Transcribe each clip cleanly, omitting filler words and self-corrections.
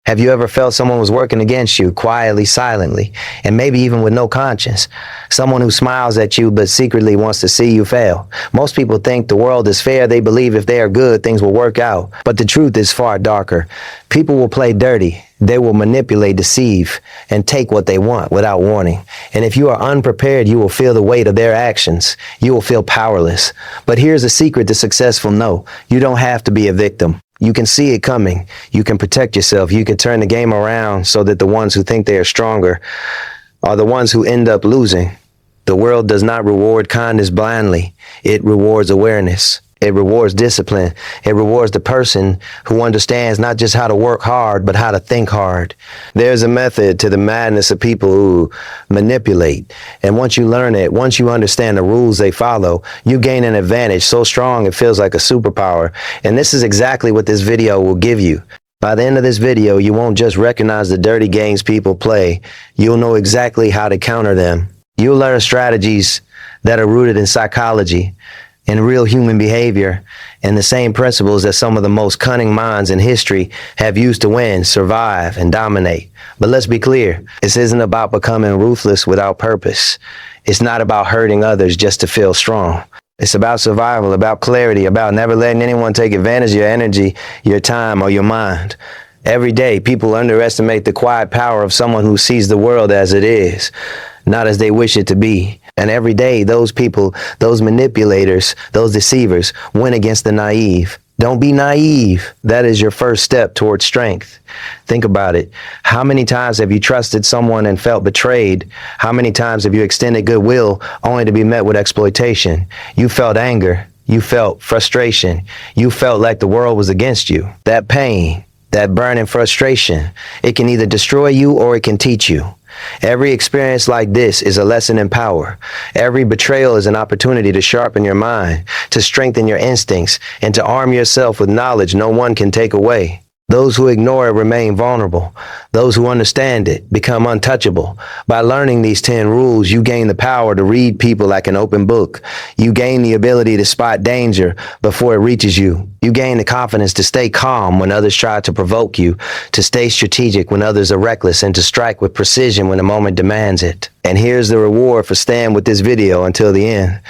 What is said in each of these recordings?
Have you ever felt someone was working against you quietly, silently, and maybe even with no conscience? Someone who smiles at you but secretly wants to see you fail. Most people think the world is fair. They believe if they are good, things will work out. But the truth is far darker. People will play dirty. They will manipulate, deceive, and take what they want without warning. And if you are unprepared, you will feel the weight of their actions. You will feel powerless. But here's a secret to successful no. You don't have to be a victim. You can see it coming. You can protect yourself. You can turn the game around so that the ones who think they are stronger are the ones who end up losing. The world does not reward kindness blindly. It rewards awareness. It rewards discipline. It rewards the person who understands not just how to work hard, but how to think hard. There's a method to the madness of people who manipulate. And once you learn it, once you understand the rules they follow, you gain an advantage so strong it feels like a superpower. And this is exactly what this video will give you. By the end of this video, you won't just recognize the dirty games people play. You'll know exactly how to counter them. You'll learn strategies that are rooted in psychology, in real human behavior, and the same principles that some of the most cunning minds in history have used to win, survive, and dominate. But let's be clear, this isn't about becoming ruthless without purpose. It's not about hurting others just to feel strong. It's about survival, about clarity, about never letting anyone take advantage of your energy, your time, or your mind. Every day, people underestimate the quiet power of someone who sees the world as it is, not as they wish it to be. And every day, those people, those manipulators, those deceivers win against the naive. Don't be naive. That is your first step towards strength. Think about it. How many times have you trusted someone and felt betrayed? How many times have you extended goodwill only to be met with exploitation? You felt anger. You felt frustration. You felt like the world was against you. That pain, that burning frustration, it can either destroy you or it can teach you. Every experience like this is a lesson in power. Every betrayal is an opportunity to sharpen your mind, to strengthen your instincts, and to arm yourself with knowledge no one can take away. Those who ignore it remain vulnerable. Those who understand it become untouchable. By learning these 10 rules, you gain the power to read people like an open book. You gain the ability to spot danger before it reaches you. You gain the confidence to stay calm when others try to provoke you, to stay strategic when others are reckless, and to strike with precision when the moment demands it. And here's the reward for staying with this video until the end.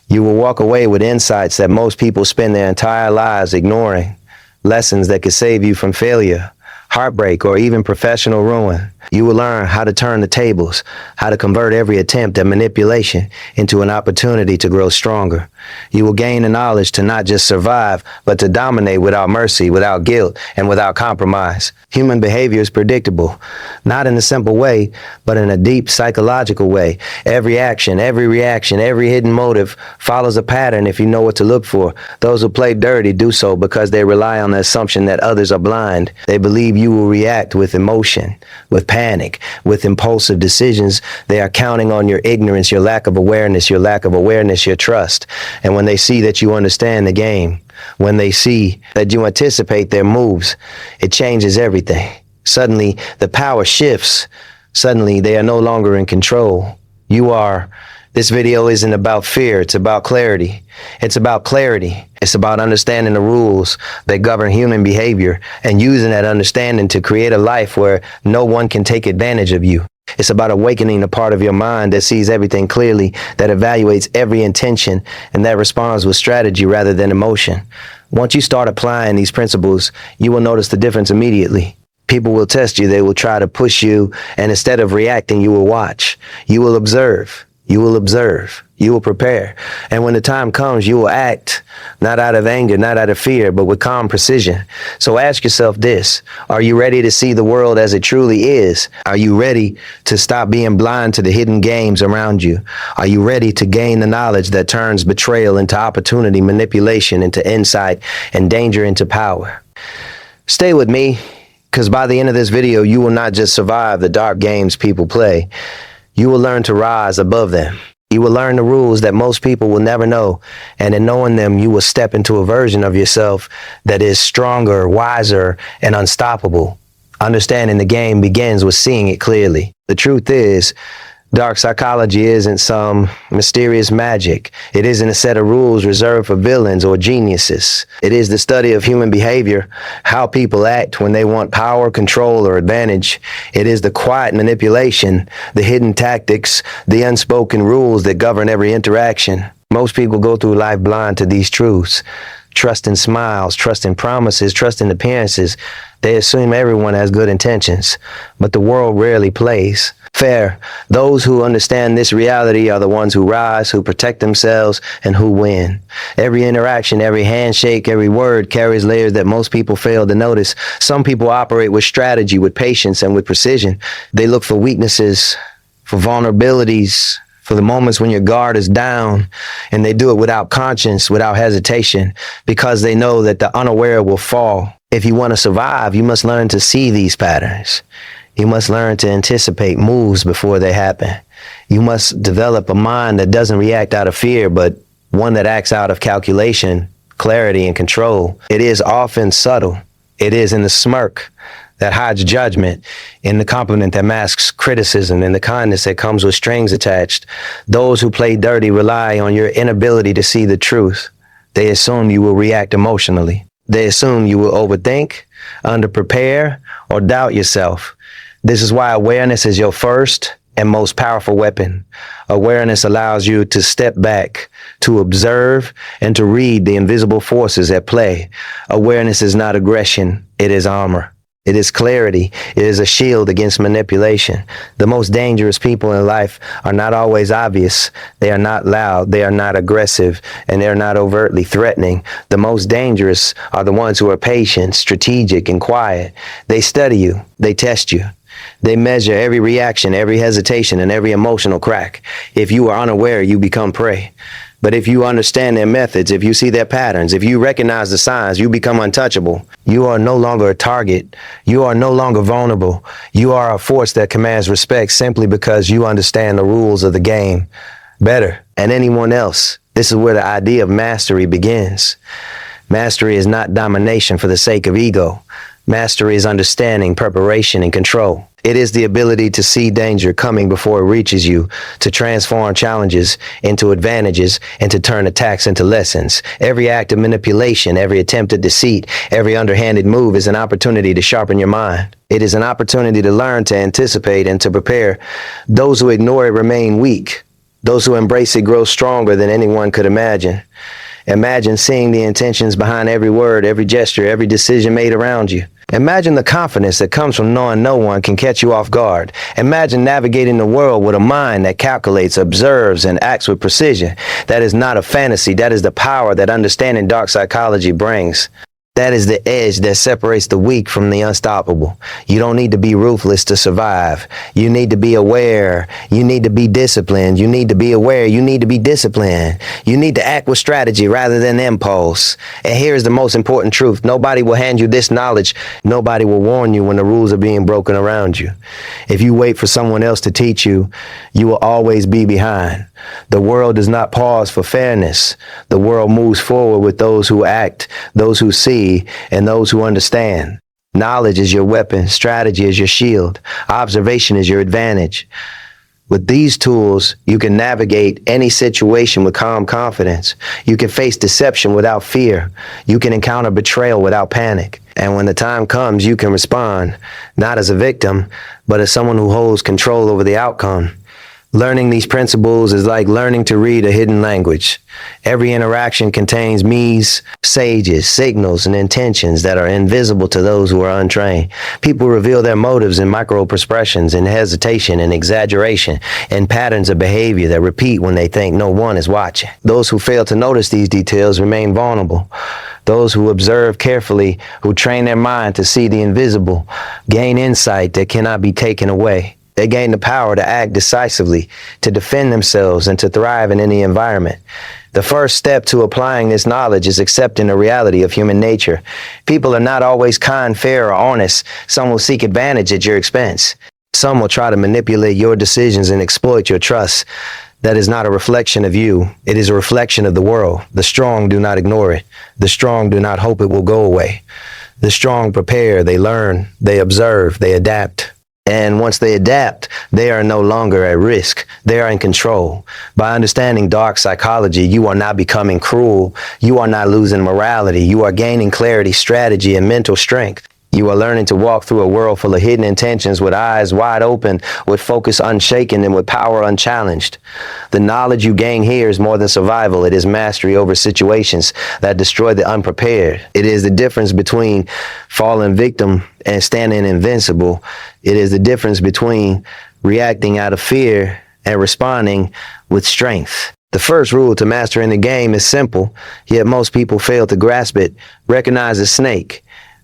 You will walk away with insights that most people spend their entire lives ignoring. Lessons that could save you from failure, heartbreak, or even professional ruin. You will learn how to turn the tables, how to convert every attempt at manipulation into an opportunity to grow stronger. You will gain the knowledge to not just survive, but to dominate without mercy, without guilt, and without compromise. Human behavior is predictable, not in a simple way, but in a deep psychological way. Every action, every reaction, every hidden motive follows a pattern if you know what to look for. Those who play dirty do so because they rely on the assumption that others are blind. They believe you will react with emotion, with panic, with impulsive decisions. They are counting on your ignorance, your lack of awareness, your trust. And when they see that you understand the game, when they see that you anticipate their moves, it changes everything. Suddenly, the power shifts. Suddenly, they are no longer in control. You are. This video isn't about fear. It's about clarity. It's about clarity. It's about understanding the rules that govern human behavior and using that understanding to create a life where no one can take advantage of you. It's about awakening the part of your mind that sees everything clearly, that evaluates every intention, and that responds with strategy rather than emotion. Once you start applying these principles, you will notice the difference immediately. People will test you. They will try to push you, and instead of reacting, you will watch. You will observe. You will observe. You will prepare. And when the time comes, you will act, not out of anger, not out of fear, but with calm precision. So ask yourself this: are you ready to see the world as it truly is? Are you ready to stop being blind to the hidden games around you? Are you ready to gain the knowledge that turns betrayal into opportunity, manipulation into insight, and danger into power? Stay with me, because by the end of this video, you will not just survive the dark games people play. You will learn to rise above them. You will learn the rules that most people will never know, and in knowing them, you will step into a version of yourself that is stronger, wiser, and unstoppable. Understanding the game begins with seeing it clearly. The truth is, Dark psychology isn't some mysterious magic. It isn't a set of rules reserved for villains or geniuses. It is the study of human behavior, how people act when they want power, control, or advantage. It is the quiet manipulation, the hidden tactics, the unspoken rules that govern every interaction. Most people go through life blind to these truths. Trust in smiles, trust in promises, trust in appearances. They assume everyone has good intentions, but the world rarely plays fair. Those who understand this reality are the ones who rise, who protect themselves, and who win. Every interaction, every handshake, every word carries layers that most people fail to notice. Some people operate with strategy, with patience, and with precision. They look for weaknesses, for vulnerabilities, for the moments when your guard is down, and they do it without conscience, without hesitation, because they know that the unaware will fall. If you want to survive, you must learn to see these patterns. You must learn to anticipate moves before they happen. You must develop a mind that doesn't react out of fear, but one that acts out of calculation, clarity, and control. It is often subtle. It is in the smirk that hides judgment, in the compliment that masks criticism, in the kindness that comes with strings attached. Those who play dirty rely on your inability to see the truth. They assume you will react emotionally. They assume you will overthink, underprepare, or doubt yourself. This is why awareness is your first and most powerful weapon. Awareness allows you to step back, to observe, and to read the invisible forces at play. Awareness is not aggression, it is armor. It is clarity. It is a shield against manipulation. The most dangerous people in life are not always obvious. They are not loud. They are not aggressive, and they're not overtly threatening. The most dangerous are the ones who are patient, strategic, and quiet. They study you. They test you. They measure every reaction, every hesitation, and every emotional crack. If you are unaware, you become prey. But if you understand their methods, if you see their patterns, if you recognize the signs, you become untouchable. You are no longer a target. You are no longer vulnerable. You are a force that commands respect simply because you understand the rules of the game better than anyone else. This is where the idea of mastery begins. Mastery is not domination for the sake of ego. Mastery is understanding, preparation, and control. It is the ability to see danger coming before it reaches you, to transform challenges into advantages, and to turn attacks into lessons. Every act of manipulation, every attempt at deceit, every underhanded move is an opportunity to sharpen your mind. It is an opportunity to learn, to anticipate, and to prepare. Those who ignore it remain weak. Those who embrace it grow stronger than anyone could imagine. Imagine seeing the intentions behind every word, every gesture, every decision made around you. Imagine the confidence that comes from knowing no one can catch you off guard. Imagine navigating the world with a mind that calculates, observes, and acts with precision. That is not a fantasy. That is the power that understanding dark psychology brings. That is the edge that separates the weak from the unstoppable. You don't need to be ruthless to survive. You need to be aware. You need to be disciplined. You need to be aware. You need to be disciplined. You need to act with strategy rather than impulse. And here's the most important truth. Nobody will hand you this knowledge. Nobody will warn you when the rules are being broken around you. If you wait for someone else to teach you, you will always be behind. The world does not pause for fairness. The world moves forward with those who act, those who see, and those who understand. Knowledge is your weapon. Strategy is your shield. Observation is your advantage. With these tools, you can navigate any situation with calm confidence. You can face deception without fear. You can encounter betrayal without panic. And when the time comes, you can respond, not as a victim, but as someone who holds control over the outcome. Learning these principles is like learning to read a hidden language. Every interaction contains me's, sages, signals, and intentions that are invisible to those who are untrained. People reveal their motives in micro-expressions, in hesitation, and exaggeration, and patterns of behavior that repeat when they think no one is watching. Those who fail to notice these details remain vulnerable. Those who observe carefully, who train their mind to see the invisible, gain insight that cannot be taken away. They gain the power to act decisively, to defend themselves, and to thrive in any environment. The first step to applying this knowledge is accepting the reality of human nature. People are not always kind, fair, or honest. Some will seek advantage at your expense. Some will try to manipulate your decisions and exploit your trust. That is not a reflection of you. It is a reflection of the world. The strong do not ignore it. The strong do not hope it will go away. The strong prepare, they learn, they observe, they adapt. And once they adapt, they are no longer at risk. They are in control. By understanding dark psychology, you are not becoming cruel. You are not losing morality. You are gaining clarity, strategy, and mental strength. You are learning to walk through a world full of hidden intentions with eyes wide open, with focus unshaken, and with power unchallenged. The knowledge you gain here is more than survival. It is mastery over situations that destroy the unprepared. It is the difference between falling victim and standing invincible. It is the difference between reacting out of fear and responding with strength. The first rule to mastering the game is simple, yet most people fail to grasp it. Recognize the snake.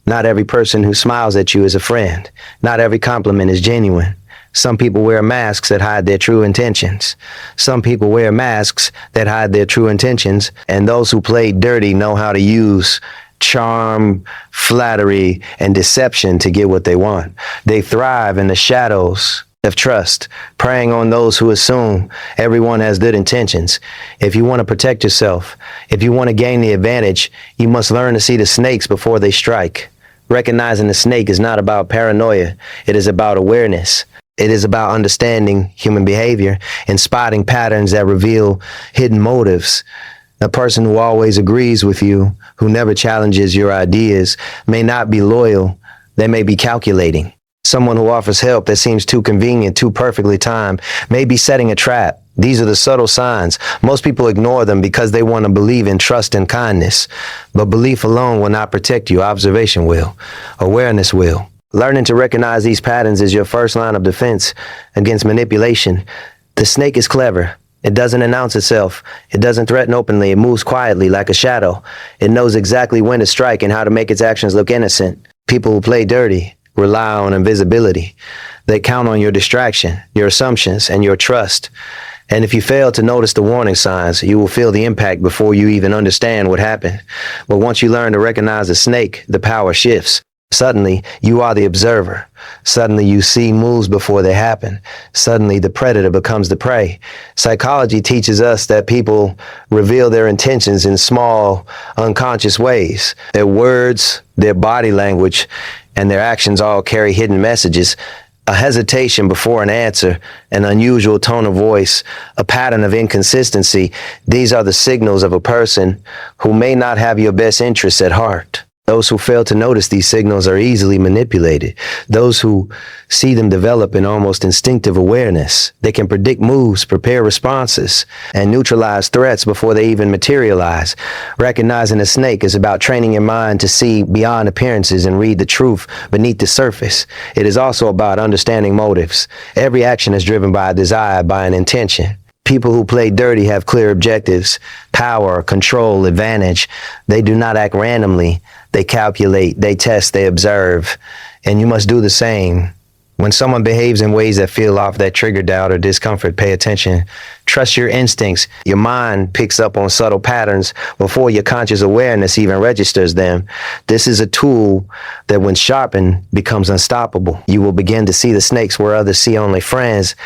Not every person who smiles at you is a friend. Not every compliment is genuine. Some people wear masks that hide their true intentions. Some people wear masks that hide their true intentions, and those who play dirty know how to use charm, flattery, and deception to get what they want. They thrive in the shadows of trust, preying on those who assume everyone has good intentions. If you want to protect yourself, if you want to gain the advantage, you must learn to see the snakes before they strike. Recognizing the snake is not about paranoia. It is about awareness. It is about understanding human behavior and spotting patterns that reveal hidden motives. A person who always agrees with you, who never challenges your ideas, may not be loyal. They may be calculating. Someone who offers help that seems too convenient, too perfectly timed, may be setting a trap. These are the subtle signs. Most people ignore them because they want to believe in trust and kindness. But belief alone will not protect you. Observation will. Awareness will. Learning to recognize these patterns is your first line of defense against manipulation. The snake is clever. It doesn't announce itself. It doesn't threaten openly. It moves quietly like a shadow. It knows exactly when to strike and how to make its actions look innocent. People who play dirty rely on invisibility. They count on your distraction, your assumptions, and your trust. And if you fail to notice the warning signs, you will feel the impact before you even understand what happened. But once you learn to recognize the snake, the power shifts. Suddenly, you are the observer. Suddenly, you see moves before they happen. Suddenly, the predator becomes the prey. Psychology teaches us that people reveal their intentions in small, unconscious ways. Their words, their body language, and their actions all carry hidden messages. A hesitation before an answer, an unusual tone of voice, a pattern of inconsistency. These are the signals of a person who may not have your best interests at heart. Those who fail to notice these signals are easily manipulated. Those who see them develop an almost instinctive awareness. They can predict moves, prepare responses, and neutralize threats before they even materialize. Recognizing a snake is about training your mind to see beyond appearances and read the truth beneath the surface. It is also about understanding motives. Every action is driven by a desire, by an intention. People who play dirty have clear objectives, power, control, advantage. They do not act randomly. They calculate, they test, they observe. And you must do the same. When someone behaves in ways that feel off, that trigger doubt or discomfort, pay attention. Trust your instincts. Your mind picks up on subtle patterns before your conscious awareness even registers them. This is a tool that, when sharpened, becomes unstoppable. You will begin to see the snakes where others see only friends,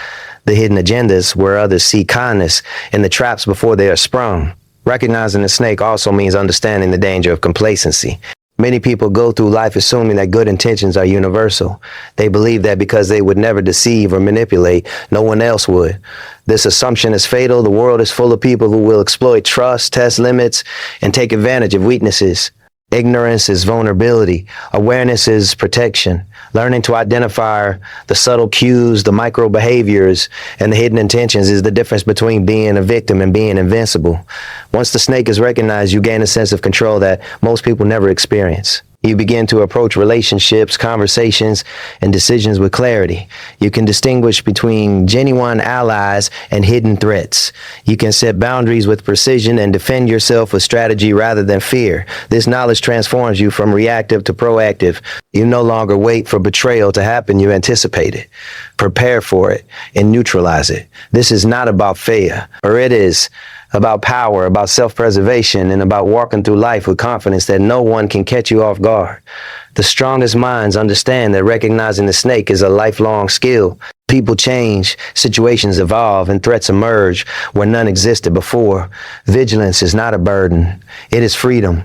the hidden agendas where others see kindness, and the traps before they are sprung. Recognizing the snake also means understanding the danger of complacency. Many people go through life assuming that good intentions are universal. They believe that because they would never deceive or manipulate, no one else would. This assumption is fatal. The world is full of people who will exploit trust, test limits, and take advantage of weaknesses. Ignorance is vulnerability. Awareness is protection. Learning to identify the subtle cues, the micro behaviors, and the hidden intentions is the difference between being a victim and being invincible. Once the snake is recognized, you gain a sense of control that most people never experience. You begin to approach relationships, conversations, and decisions with clarity. You can distinguish between genuine allies and hidden threats. You can set boundaries with precision and defend yourself with strategy rather than fear. This knowledge transforms you from reactive to proactive. You no longer wait for betrayal to happen. You anticipate it, prepare for it, and neutralize it. This is not about fear, or it is about power, about self-preservation, and about walking through life with confidence that no one can catch you off guard. The strongest minds understand that recognizing the snake is a lifelong skill. People change, situations evolve, and threats emerge where none existed before. Vigilance is not a burden. It is freedom.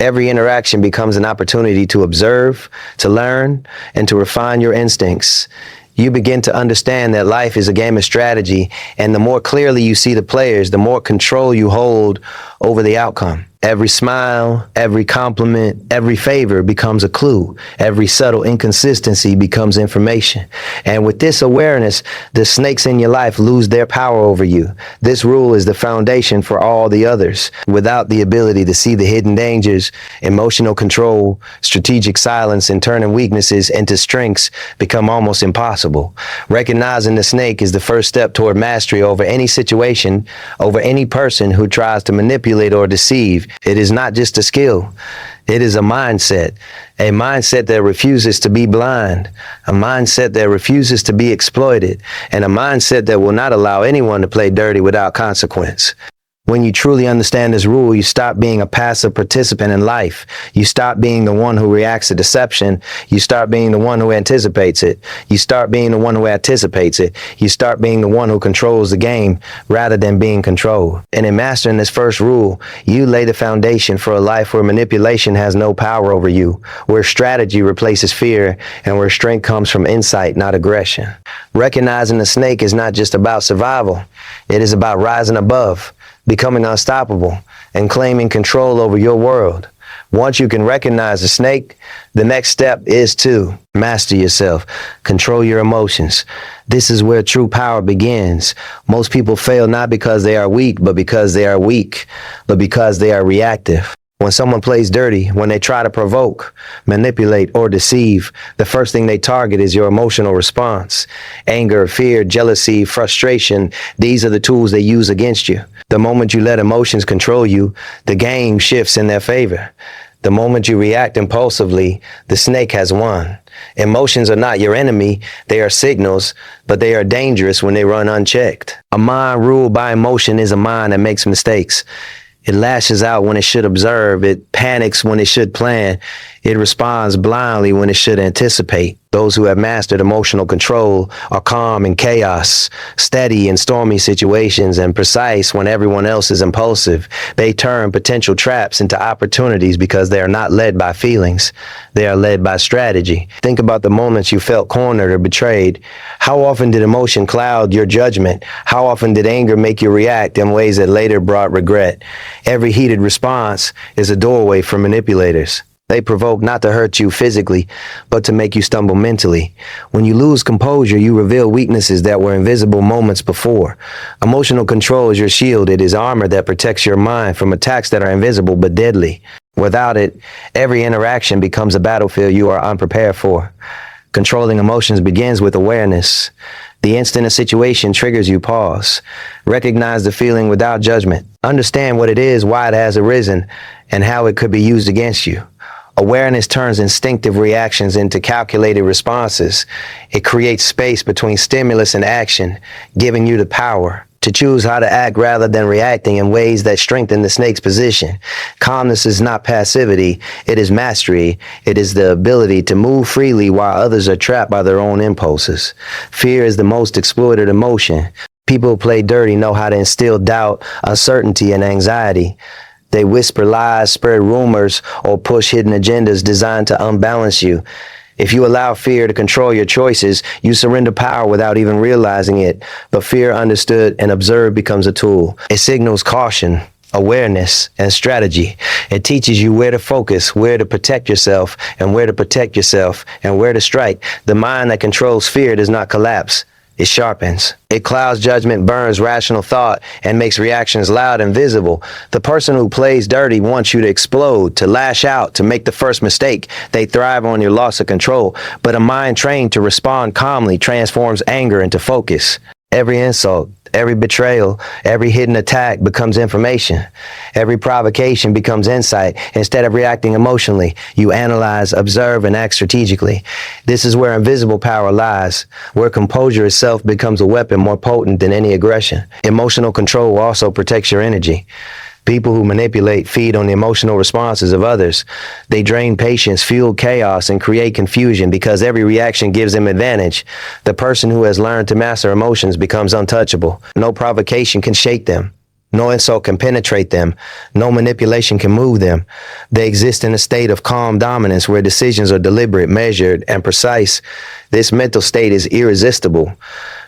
Every interaction becomes an opportunity to observe, to learn, and to refine your instincts. You begin to understand that life is a game of strategy, and the more clearly you see the players, the more control you hold over the outcome. Every smile, every compliment, every favor becomes a clue. Every subtle inconsistency becomes information. And with this awareness, the snakes in your life lose their power over you. This rule is the foundation for all the others. Without the ability to see the hidden dangers, emotional control, strategic silence, and turning weaknesses into strengths become almost impossible. Recognizing the snake is the first step toward mastery over any situation, over any person who tries to manipulate or deceive. It is not just a skill. It is a mindset that refuses to be blind, a mindset that refuses to be exploited, and a mindset that will not allow anyone to play dirty without consequence. When you truly understand this rule, you stop being a passive participant in life. You stop being the one who reacts to deception. You start being the one who anticipates it. You start being the one who anticipates it. You start being the one who controls the game rather than being controlled. And in mastering this first rule, you lay the foundation for a life where manipulation has no power over you, where strategy replaces fear, and where strength comes from insight, not aggression. Recognizing the snake is not just about survival. It is about rising above, becoming unstoppable, and claiming control over your world. Once you can recognize the snake, the next step is to master yourself, control your emotions. This is where true power begins. Most people fail not because they are weak, but because they are reactive. When someone plays dirty, when they try to provoke, manipulate, or deceive, the first thing they target is your emotional response. Anger, fear, jealousy, frustration, these are the tools they use against you. The moment you let emotions control you, the game shifts in their favor. The moment you react impulsively, the snake has won. Emotions are not your enemy, they are signals, but they are dangerous when they run unchecked. A mind ruled by emotion is a mind that makes mistakes. It lashes out when it should observe. It panics when it should plan. It responds blindly when it should anticipate. Those who have mastered emotional control are calm in chaos, steady in stormy situations, and precise when everyone else is impulsive. They turn potential traps into opportunities because they are not led by feelings. They are led by strategy. Think about the moments you felt cornered or betrayed. How often did emotion cloud your judgment? How often did anger make you react in ways that later brought regret? Every heated response is a doorway for manipulators. They provoke not to hurt you physically, but to make you stumble mentally. When you lose composure, you reveal weaknesses that were invisible moments before. Emotional control is your shield. It is armor that protects your mind from attacks that are invisible but deadly. Without it, every interaction becomes a battlefield you are unprepared for. Controlling emotions begins with awareness. The instant a situation triggers you, pause. Recognize the feeling without judgment. Understand what it is, why it has arisen, and how it could be used against you. Awareness turns instinctive reactions into calculated responses. It creates space between stimulus and action, giving you the power to choose how to act rather than reacting in ways that strengthen the snake's position. Calmness is not passivity, it is mastery. It is the ability to move freely while others are trapped by their own impulses. Fear is the most exploited emotion. People who play dirty know how to instill doubt, uncertainty, and anxiety. They whisper lies, spread rumors, or push hidden agendas designed to unbalance you. If you allow fear to control your choices, you surrender power without even realizing it. But fear understood and observed becomes a tool. It signals caution, awareness, and strategy. It teaches you where to focus, where to protect yourself, and where to protect yourself, and where to strike. The mind that controls fear does not collapse. It sharpens. It clouds judgment, burns rational thought, and makes reactions loud and visible. The person who plays dirty wants you to explode, to lash out, to make the first mistake. They thrive on your loss of control. But a mind trained to respond calmly transforms anger into focus. Every insult, every betrayal, every hidden attack becomes information. Every provocation becomes insight. Instead of reacting emotionally, you analyze, observe, and act strategically. This is where invisible power lies, where composure itself becomes a weapon more potent than any aggression. Emotional control also protects your energy. People who manipulate feed on the emotional responses of others. They drain patience, fuel chaos, and create confusion because every reaction gives them advantage. The person who has learned to master emotions becomes untouchable. No provocation can shake them. No insult can penetrate them. No manipulation can move them. They exist in a state of calm dominance where decisions are deliberate, measured, and precise. This mental state is irresistible.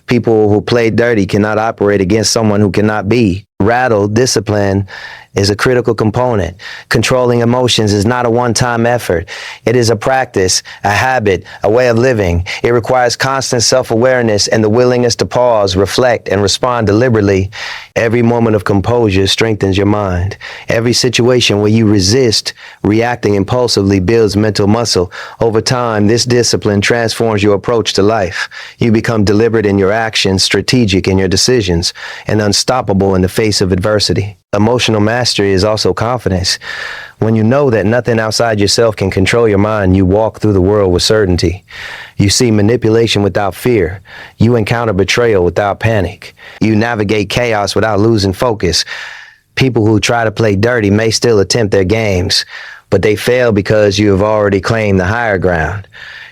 People who play dirty cannot operate against someone who cannot be. Rattled, discipline is a critical component. Controlling emotions is not a one-time effort. It is a practice, a habit, a way of living. It requires constant self-awareness and the willingness to pause, reflect, and respond deliberately. Every moment of composure strengthens your mind. Every situation where you resist reacting impulsively builds mental muscle. Over time, this discipline transforms your approach to life. You become deliberate in your actions, strategic in your decisions, and unstoppable in the face of adversity. Emotional mastery is also confidence. When you know that nothing outside yourself can control your mind, you walk through the world with certainty. You see manipulation without fear. You encounter betrayal without panic. You navigate chaos without losing focus. People who try to play dirty may still attempt their games, but they fail because you have already claimed the higher ground.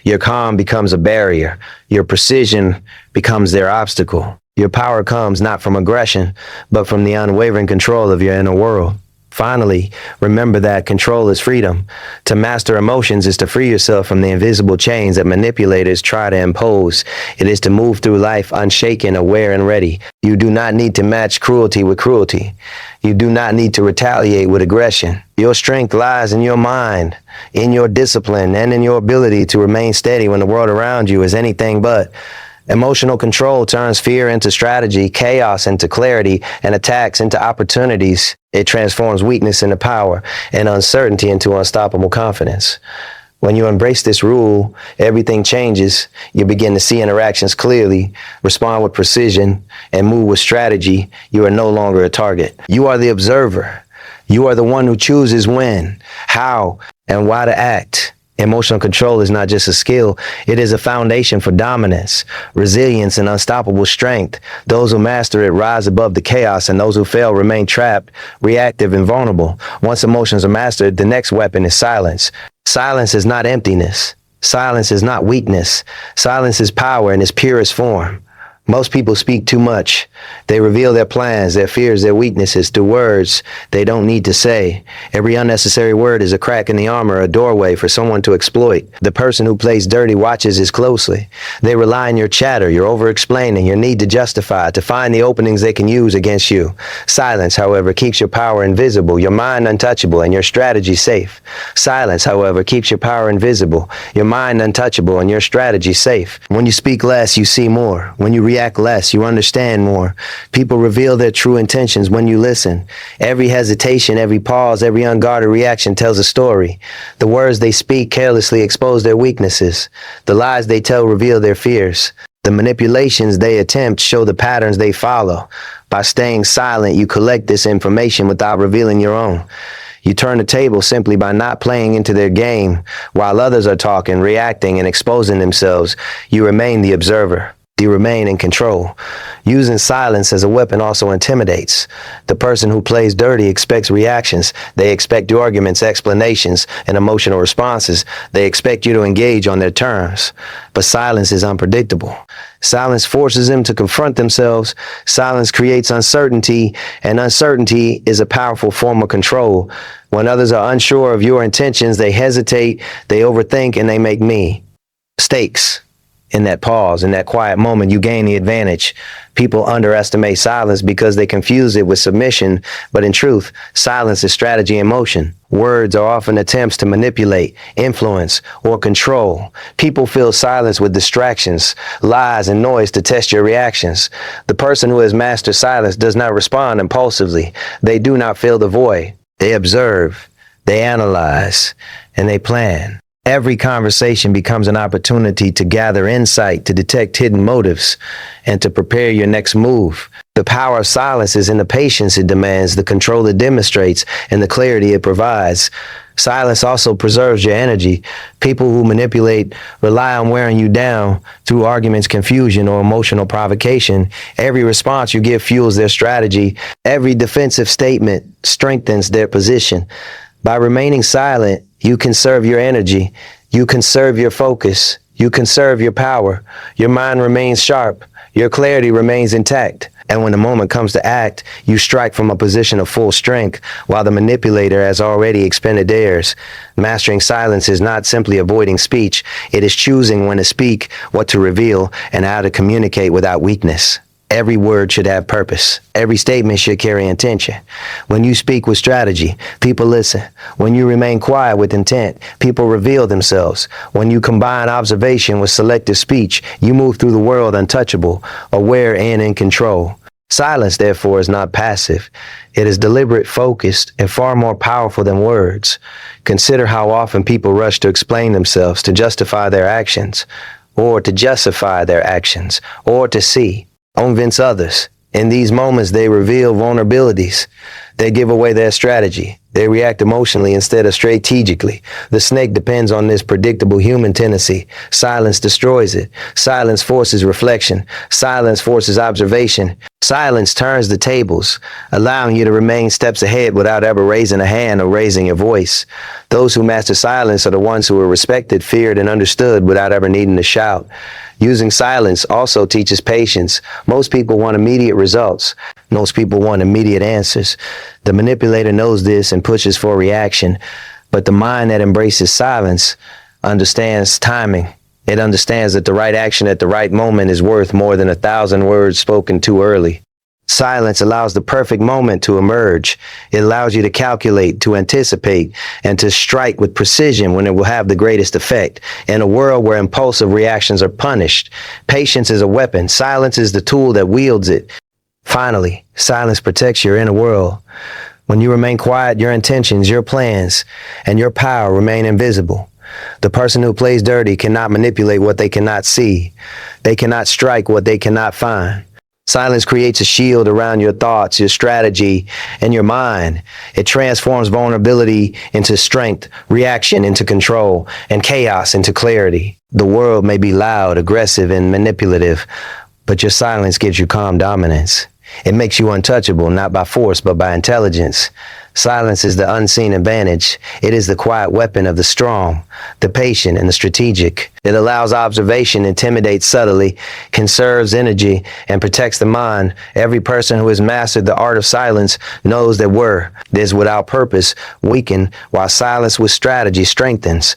Your calm becomes a barrier. Your precision becomes their obstacle. Your power comes not from aggression, but from the unwavering control of your inner world. Finally, remember that control is freedom. To master emotions is to free yourself from the invisible chains that manipulators try to impose. It is to move through life unshaken, aware, and ready. You do not need to match cruelty with cruelty. You do not need to retaliate with aggression. Your strength lies in your mind, in your discipline, and in your ability to remain steady when the world around you is anything but. Emotional control turns fear into strategy, chaos into clarity, and attacks into opportunities. It transforms weakness into power and uncertainty into unstoppable confidence. When you embrace this rule, everything changes. You begin to see interactions clearly, respond with precision, and move with strategy. You are no longer a target. You are the observer. You are the one who chooses when, how, and why to act. Emotional control is not just a skill, it is a foundation for dominance, resilience, and unstoppable strength. Those who master it rise above the chaos, and those who fail remain trapped, reactive, and vulnerable. Once emotions are mastered, the next weapon is silence. Silence is not emptiness. Silence is not weakness. Silence is power in its purest form. Most people speak too much. They reveal their plans, their fears, their weaknesses through words they don't need to say. Every unnecessary word is a crack in the armor, a doorway for someone to exploit. The person who plays dirty watches as closely. They rely on your chatter, your over-explaining, your need to justify, to find the openings they can use against you. Silence, however, keeps your power invisible, your mind untouchable, and your strategy safe. Silence, however, keeps your power invisible, your mind untouchable, and your strategy safe. When you speak less, you see more. When you react less, you understand more. People reveal their true intentions when you listen. Every hesitation, every pause, every unguarded reaction tells a story. The words they speak carelessly expose their weaknesses. The lies they tell reveal their fears. The manipulations they attempt show the patterns they follow. By staying silent, you collect this information without revealing your own. You turn the table simply by not playing into their game. While others are talking, reacting, and exposing themselves, you remain the observer. You remain in control. Using silence as a weapon also intimidates. The person who plays dirty expects reactions. They expect arguments, explanations, and emotional responses. They expect you to engage on their terms. But silence is unpredictable. Silence forces them to confront themselves. Silence creates uncertainty, and uncertainty is a powerful form of control. When others are unsure of your intentions, they hesitate, they overthink, and they make mistakes. In that pause, in that quiet moment, you gain the advantage. People underestimate silence because they confuse it with submission, but in truth, silence is strategy in motion. Words are often attempts to manipulate, influence, or control. People fill silence with distractions, lies, and noise to test your reactions. The person who has mastered silence does not respond impulsively. They do not fill the void. They observe, they analyze, and they plan. Every conversation becomes an opportunity to gather insight, to detect hidden motives, and to prepare your next move. The power of silence is in the patience it demands, the control it demonstrates, and the clarity it provides. Silence also preserves your energy. People who manipulate rely on wearing you down through arguments, confusion, or emotional provocation. Every response you give fuels their strategy. Every defensive statement strengthens their position. By remaining silent, you conserve your energy, you conserve your focus, you conserve your power, your mind remains sharp, your clarity remains intact. And when the moment comes to act, you strike from a position of full strength, while the manipulator has already expended theirs. Mastering silence is not simply avoiding speech. It is choosing when to speak, what to reveal, and how to communicate without weakness. Every word should have purpose. Every statement should carry intention. When you speak with strategy, people listen. When you remain quiet with intent, people reveal themselves. When you combine observation with selective speech, you move through the world untouchable, aware and in control. Silence, therefore, is not passive. It is deliberate, focused, and far more powerful than words. Consider how often people rush to explain themselves, to justify their actions, or to see. Convince others. In these moments, they reveal vulnerabilities. They give away their strategy. They react emotionally instead of strategically. The snake depends on this predictable human tendency. Silence destroys it. Silence forces reflection. Silence forces observation. Silence turns the tables, allowing you to remain steps ahead without ever raising a hand or raising your voice. Those who master silence are the ones who are respected, feared, and understood without ever needing to shout. Using silence also teaches patience. Most people want immediate results. Most people want immediate answers. The manipulator knows this and pushes for a reaction. But the mind that embraces silence understands timing. It understands that the right action at the right moment is worth more than 1,000 words spoken too early. Silence allows the perfect moment to emerge. It allows you to calculate, to anticipate, and to strike with precision when it will have the greatest effect. In a world where impulsive reactions are punished, patience is a weapon. Silence is the tool that wields it. Finally, silence protects your inner world. When you remain quiet, your intentions, your plans, and your power remain invisible. The person who plays dirty cannot manipulate what they cannot see. They cannot strike what they cannot find. Silence creates a shield around your thoughts, your strategy, and your mind. It transforms vulnerability into strength, reaction into control, and chaos into clarity. The world may be loud, aggressive, and manipulative, but your silence gives you calm dominance. It makes you untouchable, not by force, but by intelligence. Silence is the unseen advantage. It is the quiet weapon of the strong, the patient, and the strategic. It allows observation, intimidates subtly, conserves energy, and protects the mind. Every person who has mastered the art of silence knows that words without purpose weaken, while silence with strategy strengthens.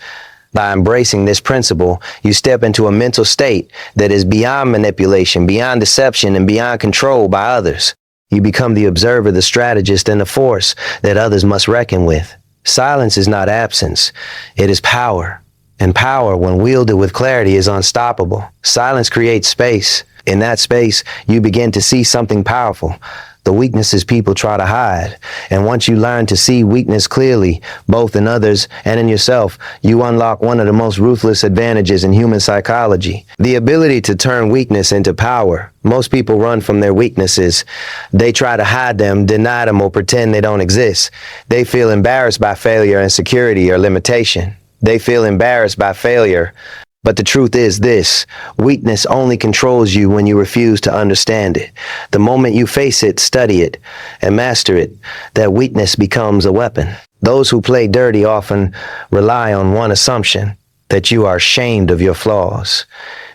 By embracing this principle, you step into a mental state that is beyond manipulation, beyond deception, and beyond control by others. You become the observer, the strategist, and the force that others must reckon with. Silence is not absence. It is power. And power, when wielded with clarity, is unstoppable. Silence creates space. In that space, you begin to see something powerful. The weaknesses people try to hide. And once you learn to see weakness clearly, both in others and in yourself, you unlock one of the most ruthless advantages in human psychology: the ability to turn weakness into power. Most people run from their weaknesses. They try to hide them, deny them, or pretend they don't exist. They feel embarrassed by failure, insecurity, or limitation. They feel embarrassed by failure. But the truth is this: weakness only controls you when you refuse to understand it. The moment you face it, study it, and master it, that weakness becomes a weapon. Those who play dirty often rely on one assumption: that you are ashamed of your flaws.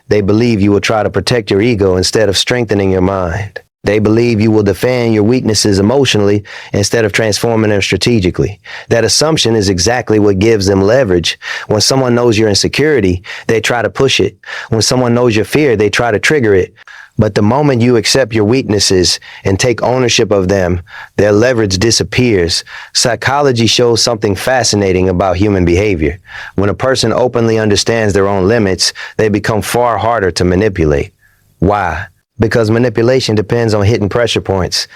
They believe you will try to protect your ego instead of strengthening your mind. They believe you will defend your weaknesses emotionally instead of transforming them strategically. That assumption is exactly what gives them leverage. When someone knows your insecurity, they try to push it. When someone knows your fear, they try to trigger it. But the moment you accept your weaknesses and take ownership of them, their leverage disappears. Psychology shows something fascinating about human behavior. When a person openly understands their own limits, they become far harder to manipulate. Why? Because manipulation depends on hitting pressure points.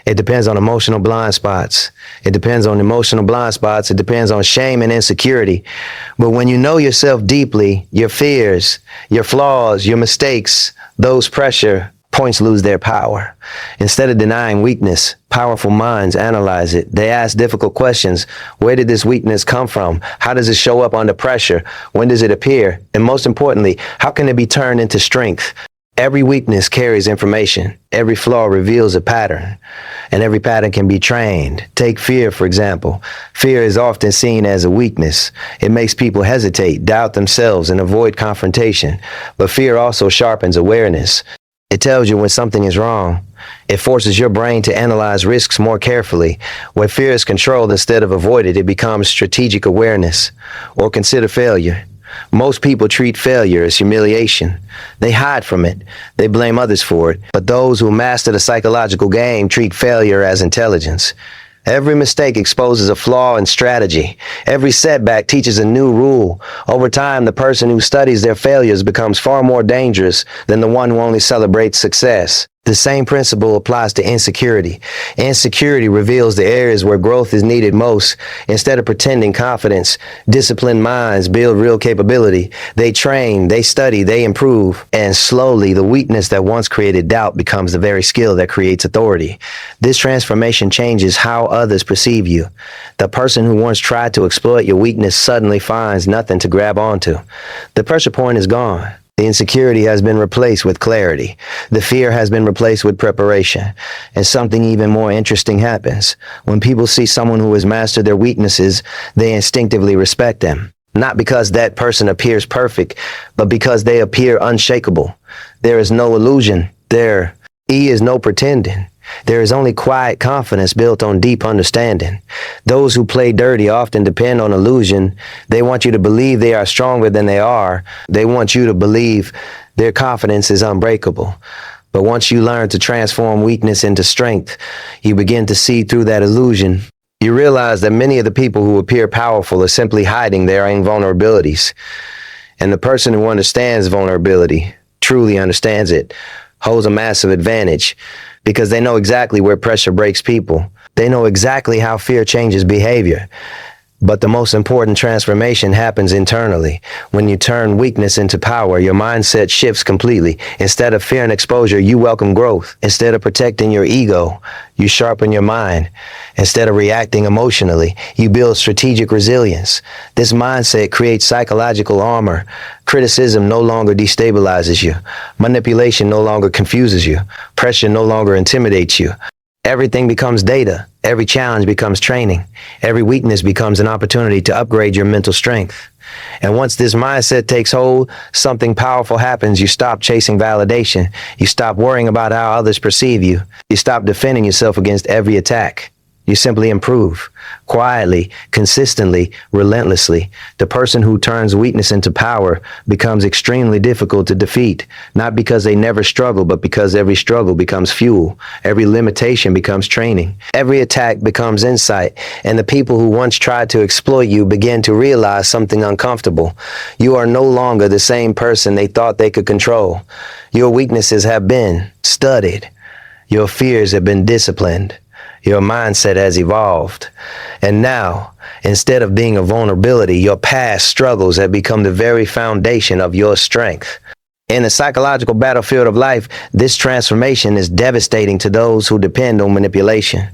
It depends on emotional blind spots. It depends on emotional blind spots. It depends on shame and insecurity. But when you know yourself deeply, your fears, your flaws, your mistakes, those pressure points lose their power. Instead of denying weakness, powerful minds analyze it. They ask difficult questions. Where did this weakness come from? How does it show up under pressure? When does it appear? And most importantly, how can it be turned into strength? Every weakness carries information. Every flaw reveals a pattern, and every pattern can be trained. Take fear, for example. Fear is often seen as a weakness. It makes people hesitate, doubt themselves, and avoid confrontation. But fear also sharpens awareness. It tells you when something is wrong. It forces your brain to analyze risks more carefully. Where fear is controlled instead of avoided, it becomes strategic awareness. Or consider failure. Most people treat failure as humiliation. They hide from it. They blame others for it. But those who master the psychological game treat failure as intelligence. Every mistake exposes a flaw in strategy. Every setback teaches a new rule. Over time, the person who studies their failures becomes far more dangerous than the one who only celebrates success. The same principle applies to insecurity. Insecurity reveals the areas where growth is needed most. Instead of pretending confidence, disciplined minds build real capability. They train, they study, they improve. And slowly, the weakness that once created doubt becomes the very skill that creates authority. This transformation changes how others perceive you. The person who once tried to exploit your weakness suddenly finds nothing to grab onto. The pressure point is gone. The insecurity has been replaced with clarity. The fear has been replaced with preparation. And something even more interesting happens. When people see someone who has mastered their weaknesses, they instinctively respect them. Not because that person appears perfect, but because they appear unshakable. There is no illusion. There is no pretending. There is only quiet confidence built on deep understanding. Those who play dirty often depend on illusion. They want you to believe they are stronger than they are. They want you to believe their confidence is unbreakable. But once you learn to transform weakness into strength, you begin to see through that illusion. You realize that many of the people who appear powerful are simply hiding their own vulnerabilities. And the person who understands vulnerability, truly understands it, holds a massive advantage. Because they know exactly where pressure breaks people. They know exactly how fear changes behavior. But the most important transformation happens internally. When you turn weakness into power, your mindset shifts completely. Instead of fear and exposure, you welcome growth. Instead of protecting your ego, you sharpen your mind. Instead of reacting emotionally, you build strategic resilience. This mindset creates psychological armor. Criticism no longer destabilizes you. Manipulation no longer confuses you. Pressure no longer intimidates you. Everything becomes data. Every challenge becomes training. Every weakness becomes an opportunity to upgrade your mental strength. And once this mindset takes hold, something powerful happens. You stop chasing validation. You stop worrying about how others perceive you. You stop defending yourself against every attack. You simply improve. Quietly, consistently, relentlessly. The person who turns weakness into power becomes extremely difficult to defeat, not because they never struggle, but because every struggle becomes fuel. Every limitation becomes training. Every attack becomes insight, and the people who once tried to exploit you begin to realize something uncomfortable. You are no longer the same person they thought they could control. Your weaknesses have been studied. Your fears have been disciplined. Your mindset has evolved. And now, instead of being a vulnerability, your past struggles have become the very foundation of your strength. In the psychological battlefield of life, this transformation is devastating to those who depend on manipulation.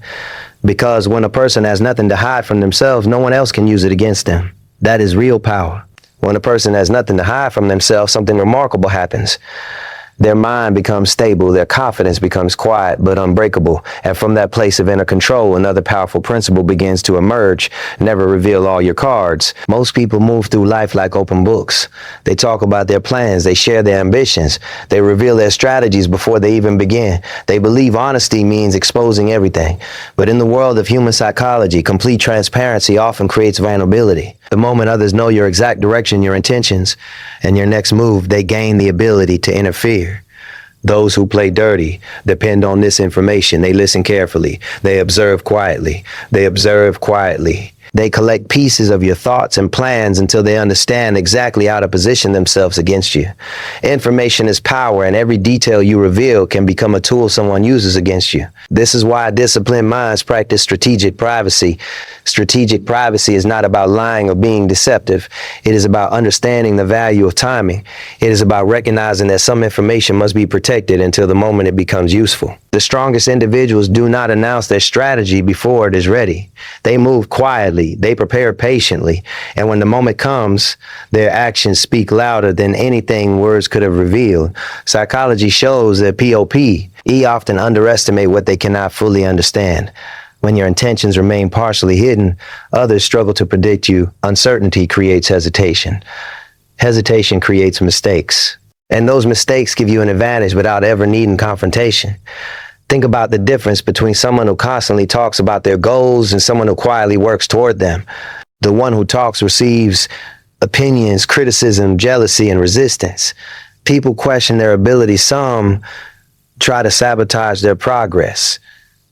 Because when a person has nothing to hide from themselves, no one else can use it against them. That is real power. When a person has nothing to hide from themselves, something remarkable happens. Their mind becomes stable, their confidence becomes quiet but unbreakable, and from that place of inner control, another powerful principle begins to emerge. Never reveal all your cards. Most people move through life like open books. They talk about their plans, they share their ambitions, they reveal their strategies before they even begin. They believe honesty means exposing everything. But in the world of human psychology, complete transparency often creates vulnerability. The moment others know your exact direction, your intentions, and your next move, they gain the ability to interfere. Those who play dirty depend on this information. They listen carefully. They observe quietly. They observe quietly. They collect pieces of your thoughts and plans until they understand exactly how to position themselves against you. Information is power, and every detail you reveal can become a tool someone uses against you. This is why disciplined minds practice strategic privacy. Strategic privacy is not about lying or being deceptive. It is about understanding the value of timing. It is about recognizing that some information must be protected until the moment it becomes useful. The strongest individuals do not announce their strategy before it is ready. They move quietly, they prepare patiently, and when the moment comes, their actions speak louder than anything words could have revealed. Psychology shows that POP often underestimate what they cannot fully understand. When your intentions remain partially hidden, others struggle to predict you. Uncertainty creates hesitation. Hesitation creates mistakes. And those mistakes give you an advantage without ever needing confrontation. Think about the difference between someone who constantly talks about their goals and someone who quietly works toward them. The one who talks receives opinions, criticism, jealousy, and resistance. People question their ability. Some try to sabotage their progress.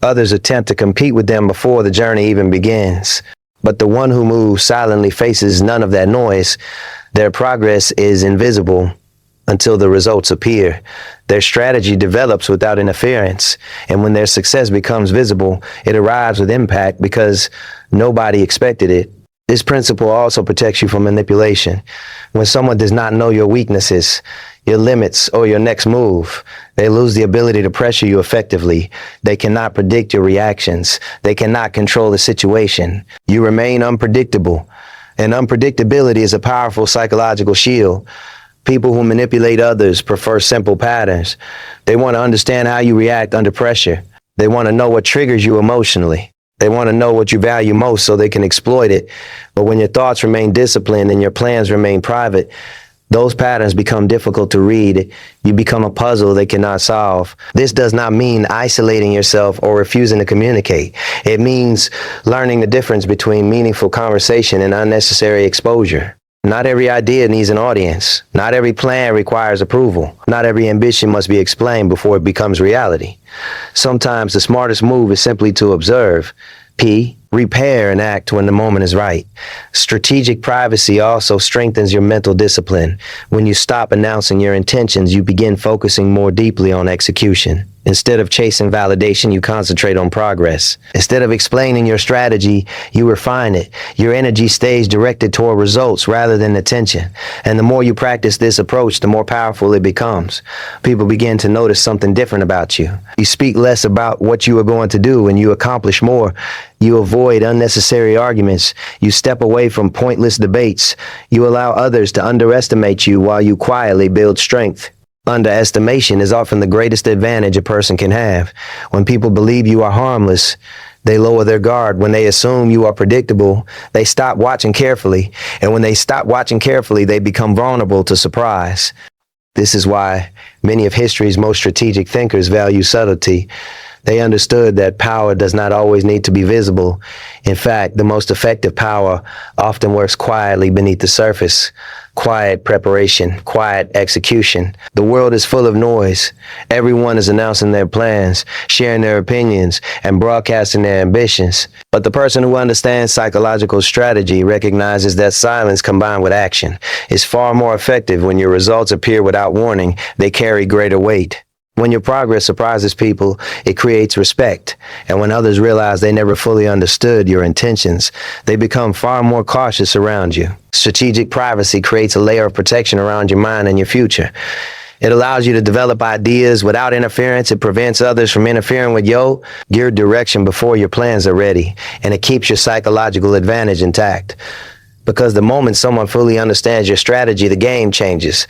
Others attempt to compete with them before the journey even begins. But the one who moves silently faces none of that noise. Their progress is invisible until the results appear. Their strategy develops without interference. And when their success becomes visible, it arrives with impact because nobody expected it. This principle also protects you from manipulation. When someone does not know your weaknesses, your limits, or your next move, they lose the ability to pressure you effectively. They cannot predict your reactions. They cannot control the situation. You remain unpredictable. And unpredictability is a powerful psychological shield. People who manipulate others prefer simple patterns. They want to understand how you react under pressure. They want to know what triggers you emotionally. They want to know what you value most so they can exploit it. But when your thoughts remain disciplined and your plans remain private, those patterns become difficult to read. You become a puzzle they cannot solve. This does not mean isolating yourself or refusing to communicate. It means learning the difference between meaningful conversation and unnecessary exposure. Not every idea needs an audience. Not every plan requires approval. Not every ambition must be explained before it becomes reality. Sometimes the smartest move is simply to observe. P. Repair and act when the moment is right. Strategic privacy also strengthens your mental discipline. When you stop announcing your intentions, you begin focusing more deeply on execution. Instead of chasing validation, you concentrate on progress. Instead of explaining your strategy, you refine it. Your energy stays directed toward results rather than attention. And the more you practice this approach, the more powerful it becomes. People begin to notice something different about you. You speak less about what you are going to do and you accomplish more. You avoid unnecessary arguments. You step away from pointless debates. You allow others to underestimate you while you quietly build strength. Underestimation is often the greatest advantage a person can have. When people believe you are harmless, they lower their guard. When they assume you are predictable, they stop watching carefully. And when they stop watching carefully, they become vulnerable to surprise. This is why many of history's most strategic thinkers value subtlety. They understood that power does not always need to be visible. In fact, the most effective power often works quietly beneath the surface. Quiet preparation, quiet execution. The world is full of noise. Everyone is announcing their plans, sharing their opinions, and broadcasting their ambitions. But the person who understands psychological strategy recognizes that silence combined with action is far more effective. When your results appear without warning, they carry greater weight. When your progress surprises people, it creates respect. And when others realize they never fully understood your intentions, they become far more cautious around you. Strategic privacy creates a layer of protection around your mind and your future. It allows you to develop ideas without interference. It prevents others from interfering with your direction before your plans are ready. And it keeps your psychological advantage intact. Because the moment someone fully understands your strategy, the game changes.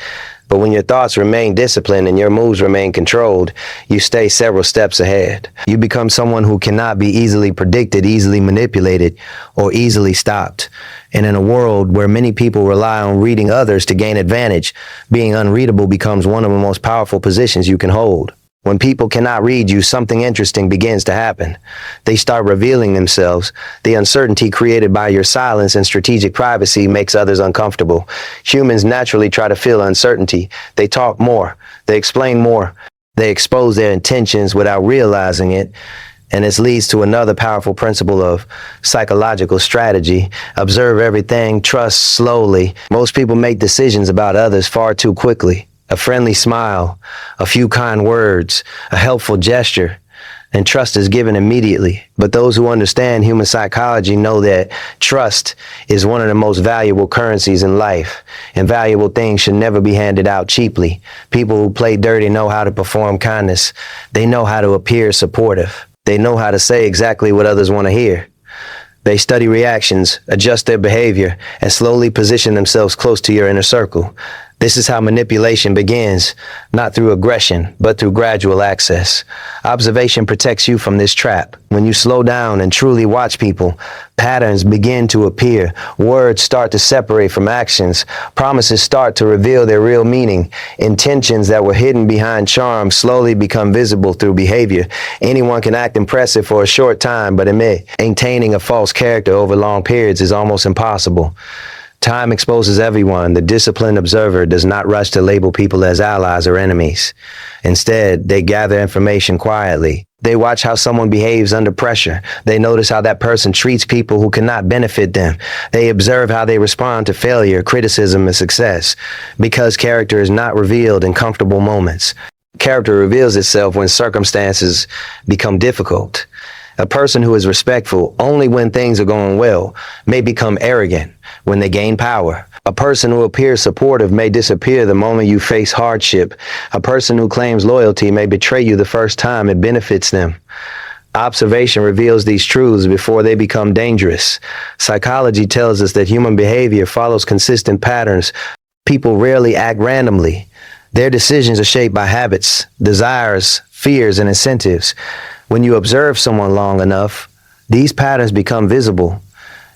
But when your thoughts remain disciplined and your moves remain controlled, you stay several steps ahead. You become someone who cannot be easily predicted, easily manipulated, or easily stopped. And in a world where many people rely on reading others to gain advantage, being unreadable becomes one of the most powerful positions you can hold. When people cannot read you, something interesting begins to happen. They start revealing themselves. The uncertainty created by your silence and strategic privacy makes others uncomfortable. Humans naturally try to feel uncertainty. They talk more. They explain more. They expose their intentions without realizing it. And this leads to another powerful principle of psychological strategy. Observe everything, trust slowly. Most people make decisions about others far too quickly. A friendly smile, a few kind words, a helpful gesture, and trust is given immediately. But those who understand human psychology know that trust is one of the most valuable currencies in life, and valuable things should never be handed out cheaply. People who play dirty know how to perform kindness. They know how to appear supportive. They know how to say exactly what others want to hear. They study reactions, adjust their behavior, and slowly position themselves close to your inner circle. This is how manipulation begins, not through aggression, but through gradual access. Observation protects you from this trap. When you slow down and truly watch people, patterns begin to appear, words start to separate from actions, promises start to reveal their real meaning, intentions that were hidden behind charm slowly become visible through behavior. Anyone can act impressive for a short time, but admit, maintaining a false character over long periods is almost impossible. Time exposes everyone. The disciplined observer does not rush to label people as allies or enemies. Instead, they gather information quietly. They watch how someone behaves under pressure. They notice how that person treats people who cannot benefit them. They observe how they respond to failure, criticism, and success. Because character is not revealed in comfortable moments. Character reveals itself when circumstances become difficult. A person who is respectful only when things are going well may become arrogant when they gain power. A person who appears supportive may disappear the moment you face hardship. A person who claims loyalty may betray you the first time it benefits them. Observation reveals these truths before they become dangerous. Psychology tells us that human behavior follows consistent patterns. People rarely act randomly. Their decisions are shaped by habits, desires, fears, and incentives. When you observe someone long enough, these patterns become visible.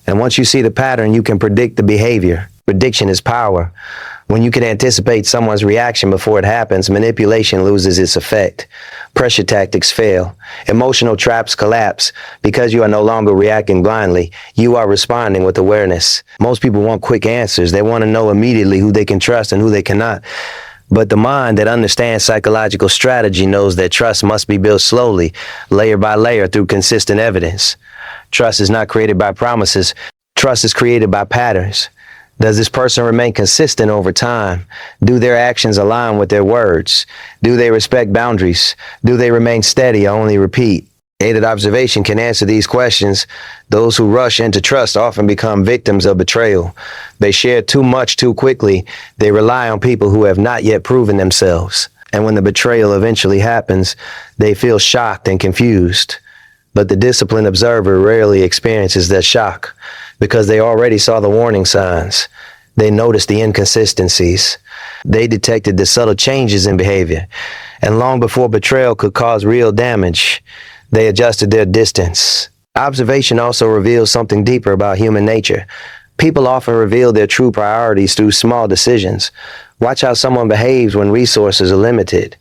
And once you see the pattern, you can predict the behavior. Prediction is power. When you can anticipate someone's reaction before it happens, manipulation loses its effect. Pressure tactics fail. Emotional traps collapse. Because you are no longer reacting blindly, you are responding with awareness. Most people want quick answers. They want to know immediately who they can trust and who they cannot. But the mind that understands psychological strategy knows that trust must be built slowly, layer by layer, through consistent evidence. Trust is not created by promises. Trust is created by patterns. Does this person remain consistent over time? Do their actions align with their words? Do they respect boundaries? Do they remain steady or only repeat? Aided observation can answer these questions. Those who rush into trust often become victims of betrayal. They share too much too quickly. They rely on people who have not yet proven themselves. And when the betrayal eventually happens, they feel shocked and confused. But the disciplined observer rarely experiences that shock because they already saw the warning signs. They noticed the inconsistencies. They detected the subtle changes in behavior. And long before betrayal could cause real damage, they adjusted their distance. Observation also reveals something deeper about human nature. People often reveal their true priorities through small decisions. Watch how someone behaves when resources are limited.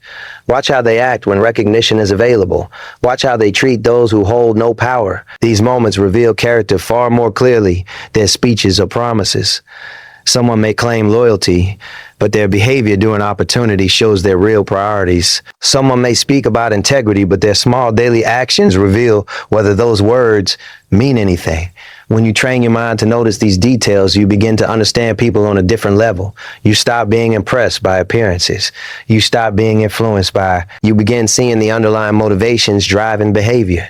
Watch how they act when recognition is available. Watch how they treat those who hold no power. These moments reveal character far more clearly than speeches or promises. Someone may claim loyalty, but their behavior during opportunity shows their real priorities. Someone may speak about integrity, but their small daily actions reveal whether those words mean anything. When you train your mind to notice these details, you begin to understand people on a different level. You stop being impressed by appearances. You stop being influenced by, you begin seeing the underlying motivations driving behavior.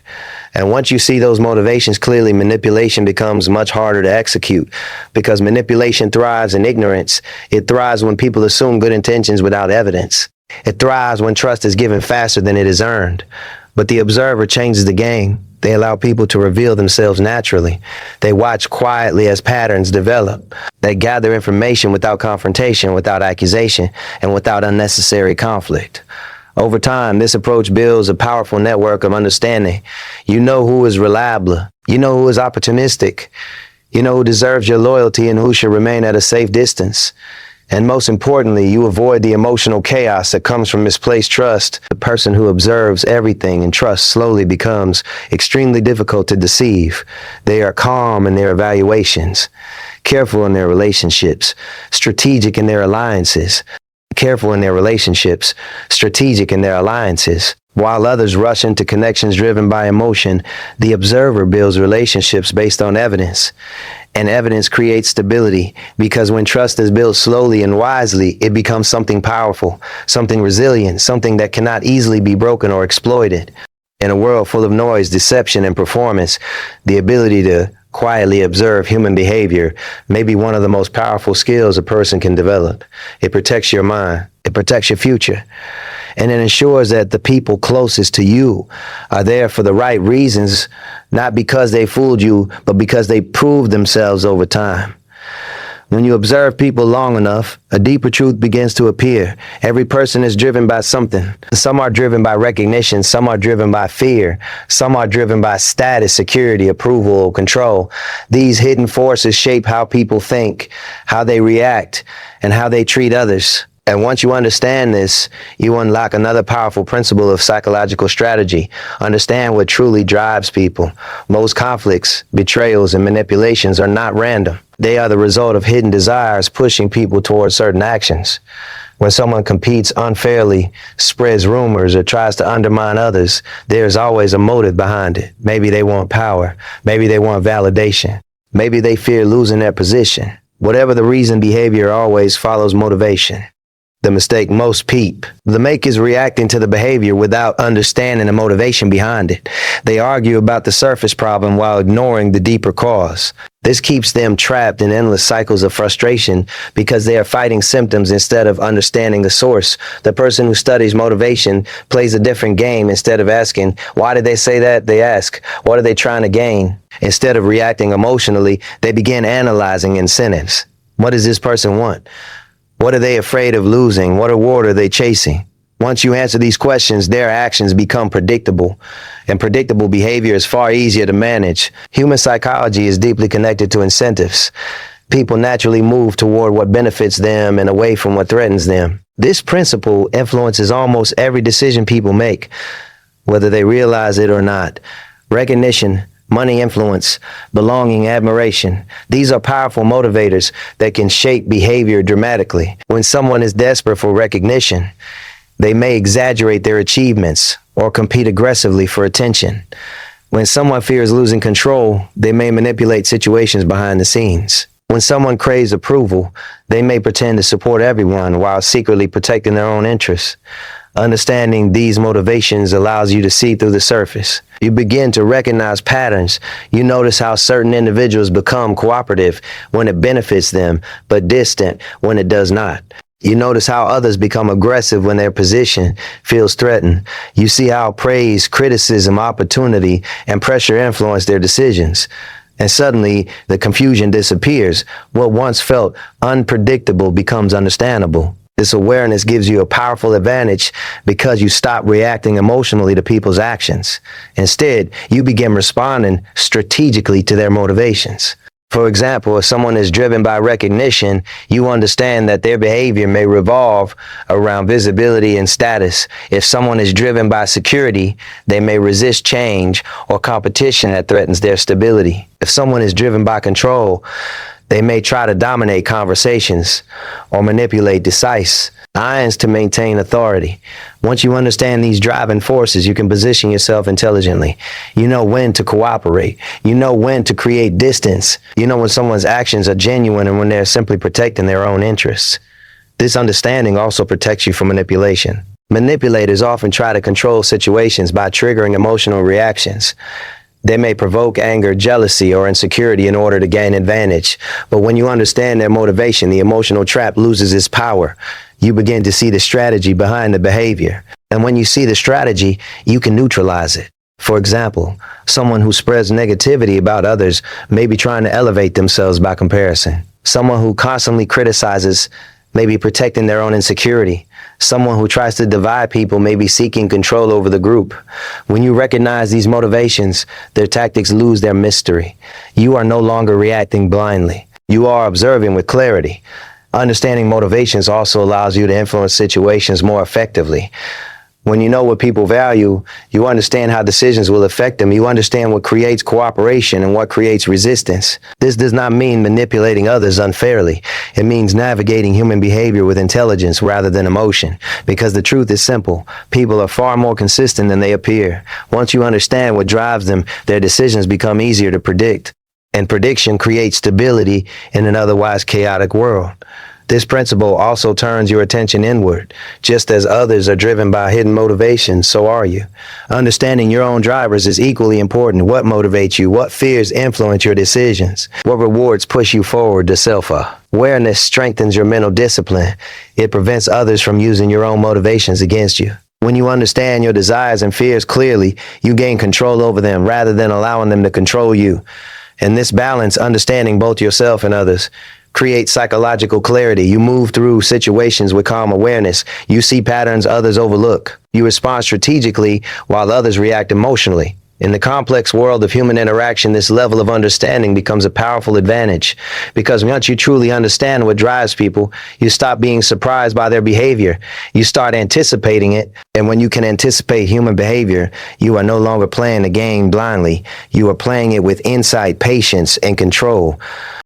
And once you see those motivations clearly, manipulation becomes much harder to execute because manipulation thrives in ignorance. It thrives when people assume good intentions without evidence. It thrives when trust is given faster than it is earned. But the observer changes the game. They allow people to reveal themselves naturally. They watch quietly as patterns develop. They gather information without confrontation, without accusation, and without unnecessary conflict. Over time, this approach builds a powerful network of understanding. You know who is reliable. You know who is opportunistic. You know who deserves your loyalty and who should remain at a safe distance. And most importantly, you avoid the emotional chaos that comes from misplaced trust. The person who observes everything and trusts slowly becomes extremely difficult to deceive. They are calm in their evaluations, careful in their relationships, strategic in their alliances. Careful in their relationships, strategic in their alliances. While others rush into connections driven by emotion, the observer builds relationships based on evidence. And evidence creates stability because when trust is built slowly and wisely, it becomes something powerful, something resilient, something that cannot easily be broken or exploited. In a world full of noise, deception, and performance, the ability to quietly observe human behavior may be one of the most powerful skills a person can develop. It protects your mind. It protects your future. And it ensures that the people closest to you are there for the right reasons, not because they fooled you, but because they proved themselves over time. When you observe people long enough, a deeper truth begins to appear. Every person is driven by something. Some are driven by recognition, some are driven by fear, some are driven by status, security, approval, control. These hidden forces shape how people think, how they react, and how they treat others. And once you understand this, you unlock another powerful principle of psychological strategy. Understand what truly drives people. Most conflicts, betrayals, and manipulations are not random. They are the result of hidden desires pushing people towards certain actions. When someone competes unfairly, spreads rumors, or tries to undermine others, there's always a motive behind it. Maybe they want power. Maybe they want validation. Maybe they fear losing their position. Whatever the reason, behavior always follows motivation. The mistake most peep. The make is reacting to the behavior without understanding the motivation behind it. They argue about the surface problem while ignoring the deeper cause. This keeps them trapped in endless cycles of frustration because they are fighting symptoms instead of understanding the source. The person who studies motivation plays a different game. Instead of asking, why did they say that? They ask, what are they trying to gain? Instead of reacting emotionally, they begin analyzing incentives. What does this person want? What are they afraid of losing? What reward are they chasing? Once you answer these questions, their actions become predictable, and predictable behavior is far easier to manage. Human psychology is deeply connected to incentives. People naturally move toward what benefits them and away from what threatens them. This principle influences almost every decision people make, whether they realize it or not. Recognition, money, influence, belonging, admiration. These are powerful motivators that can shape behavior dramatically. When someone is desperate for recognition, they may exaggerate their achievements or compete aggressively for attention. When someone fears losing control, they may manipulate situations behind the scenes. When someone craves approval, they may pretend to support everyone while secretly protecting their own interests. Understanding these motivations allows you to see through the surface. You begin to recognize patterns. You notice how certain individuals become cooperative when it benefits them, but distant when it does not. You notice how others become aggressive when their position feels threatened. You see how praise, criticism, opportunity, and pressure influence their decisions. And suddenly, the confusion disappears. What once felt unpredictable becomes understandable. This awareness gives you a powerful advantage because you stop reacting emotionally to people's actions. Instead, you begin responding strategically to their motivations. For example, if someone is driven by recognition, you understand that their behavior may revolve around visibility and status. If someone is driven by security, they may resist change or competition that threatens their stability. If someone is driven by control, they may try to dominate conversations or manipulate decisive actions to maintain authority. Once you understand these driving forces, you can position yourself intelligently. You know when to cooperate. You know when to create distance. You know when someone's actions are genuine and when they're simply protecting their own interests. This understanding also protects you from manipulation. Manipulators often try to control situations by triggering emotional reactions. They may provoke anger, jealousy, or insecurity in order to gain advantage. But when you understand their motivation, the emotional trap loses its power. You begin to see the strategy behind the behavior. And when you see the strategy, you can neutralize it. For example, someone who spreads negativity about others may be trying to elevate themselves by comparison. Someone who constantly criticizes may be protecting their own insecurity. Someone who tries to divide people may be seeking control over the group. When you recognize these motivations, their tactics lose their mystery. You are no longer reacting blindly. You are observing with clarity. Understanding motivations also allows you to influence situations more effectively. When you know what people value, you understand how decisions will affect them. You understand what creates cooperation and what creates resistance. This does not mean manipulating others unfairly. It means navigating human behavior with intelligence rather than emotion. Because the truth is simple. People are far more consistent than they appear. Once you understand what drives them, their decisions become easier to predict. And prediction creates stability in an otherwise chaotic world. This principle also turns your attention inward. Just as others are driven by hidden motivations, so are you. Understanding your own drivers is equally important. What motivates you? What fears influence your decisions? What rewards push you forward to self-awareness strengthens your mental discipline. It prevents others from using your own motivations against you. When you understand your desires and fears clearly, you gain control over them rather than allowing them to control you. And this balance, understanding both yourself and others, create psychological clarity. You move through situations with calm awareness. You see patterns others overlook. You respond strategically while others react emotionally. In the complex world of human interaction, this level of understanding becomes a powerful advantage because once you truly understand what drives people, you stop being surprised by their behavior. You start anticipating it. And when you can anticipate human behavior, you are no longer playing the game blindly. You are playing it with insight, patience, and control.